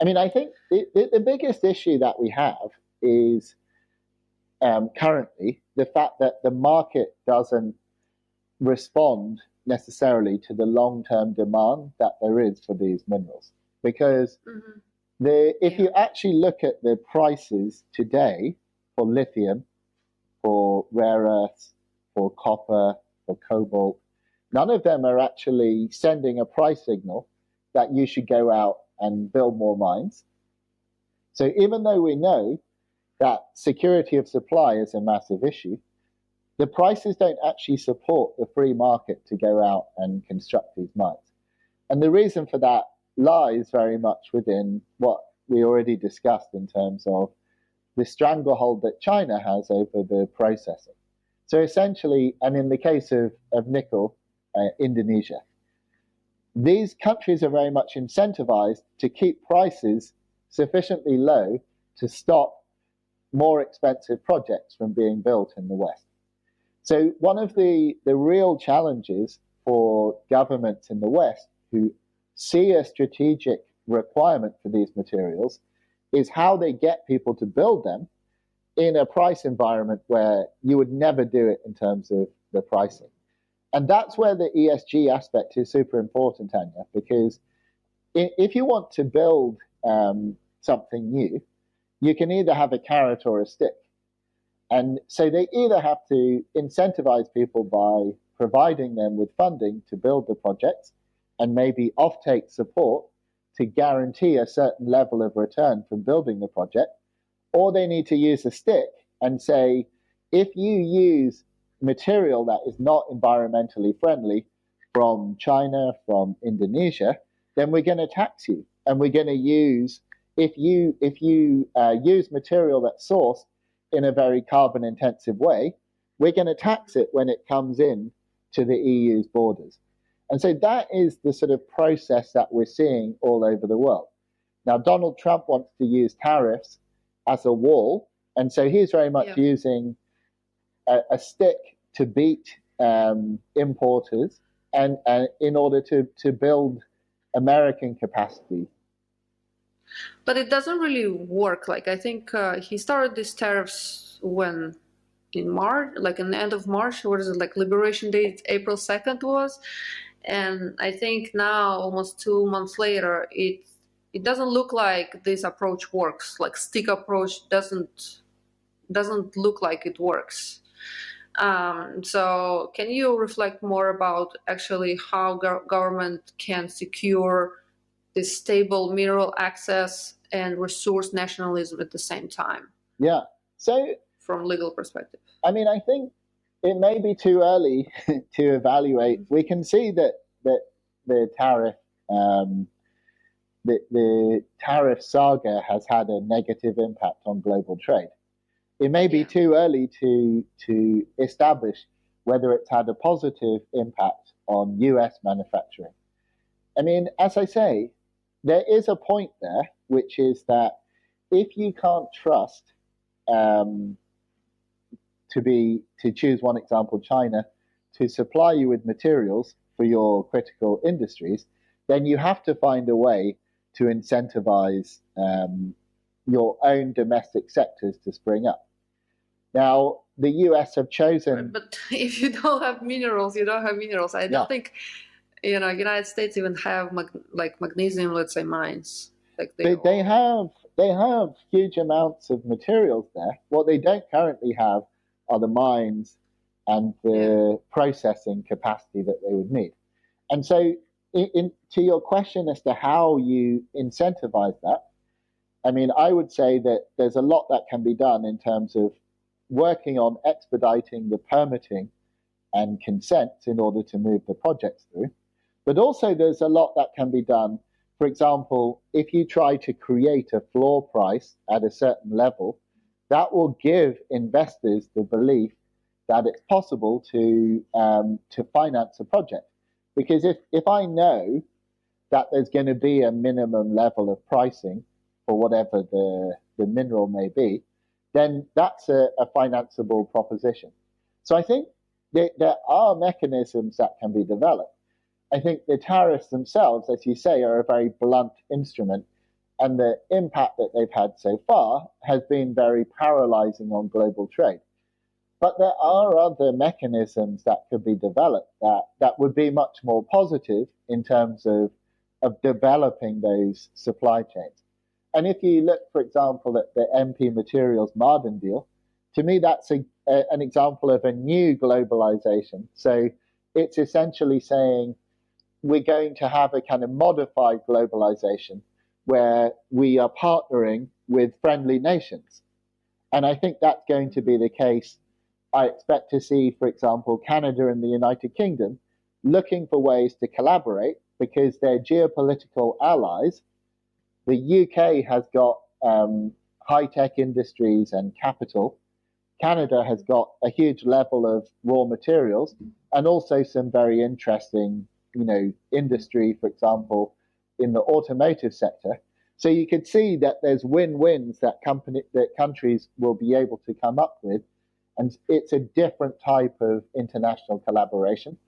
I mean, I think the biggest issue that we have is currently the fact that the market doesn't respond necessarily to the long-term demand that there is for these minerals. Because Hmm. if Yeah. you actually look at the prices today for lithium, for rare earths, for copper, for cobalt, none of them are actually sending a price signal that you should go out and build more mines. So even though we know that security of supply is a massive issue, the prices don't actually support the free market to go out and construct these mines. And the reason for that lies very much within what we already discussed in terms of the stranglehold that China has over the processing. So essentially, and in the case of nickel, Indonesia, these countries are very much incentivized to keep prices sufficiently low to stop more expensive projects from being built in the West. So one of the real challenges for governments in the West who see a strategic requirement for these materials is how they get people to build them in a price environment where you would never do it in terms of the pricing. And that's where the ESG aspect is super important, Anya, because if you want to build something new, you can either have a carrot or a stick. And so they either have to incentivize people by providing them with funding to build the projects and maybe offtake support to guarantee a certain level of return from building the project, or they need to use a stick and say, if you use material that is not environmentally friendly from China, from Indonesia, then we're going to tax you, and we're going to use if you use material that's sourced in a very carbon intensive way, we're going to tax it when it comes in to the EU's borders. And so that is the sort of process that we're seeing all over the world. Now, Donald Trump wants to use tariffs as a wall. And so he's very much Yeah. using a stick to beat importers and in order to build American capacity. But it doesn't really work. Like I think he started these tariffs when in March, like in the end of March. What is it, like Liberation Day? April 2nd was, and I think now almost 2 months later, it doesn't look like this approach works. Like stick approach doesn't look like it works. So can you reflect more about actually how government can secure this stable mineral access and resource nationalism at the same time Yeah. So, from legal perspective? I mean, I think it may be too early to evaluate. Mhm. We can see that the tariff um, the tariff saga has had a negative impact on global trade. It may be Yeah. too early to establish whether it's had a positive impact on US manufacturing. I mean, as I say, there is a point there, which is that if you can't trust, um, to choose one example, China, to supply you with materials for your critical industries, then you have to find a way to incentivize your own domestic sectors to spring up. Now, the US have Right. chosen, But if you don't have minerals, you don't have minerals. I yeah, don't think, United States even have like magnesium, let's say, mines. Like they they, they all. have they have huge amounts of materials there. What they don't currently have are the mines and Yeah. the processing capacity that they would need. And so, to your question as to how you incentivize that, I mean, I would say that there's a lot that can be done in terms of working on expediting the permitting and consent in order to move the projects through. But also, there's a lot that can be done. For example, if you try to create a floor price at a certain level, that will give investors the belief that it's possible to finance a project. Because if I know that there's going to be a minimum level of pricing for whatever the mineral may be, then that's a financeable proposition. So I think there are mechanisms that can be developed. I think the tariffs themselves, as you say, are a very blunt instrument. And the impact that they've had so far has been very paralyzing on global trade. But there are other mechanisms that could be developed that would be much more positive in terms of developing those supply chains. And if you look, for example, at the MP Materials Marden deal, to me, that's an example of a new globalization. So it's essentially saying we're going to have a kind of modified globalization where we are partnering with friendly nations. And I think that's going to be the case. I expect to see, for example, Canada and the United Kingdom looking for ways to collaborate because they're geopolitical allies. The UK has got high tech industries and capital. Canada has got a huge level of raw materials and also some very interesting, industry, for example, in the automotive sector. So you could see that there's win-wins that countries will be able to come up with, and it's a different type of international collaboration.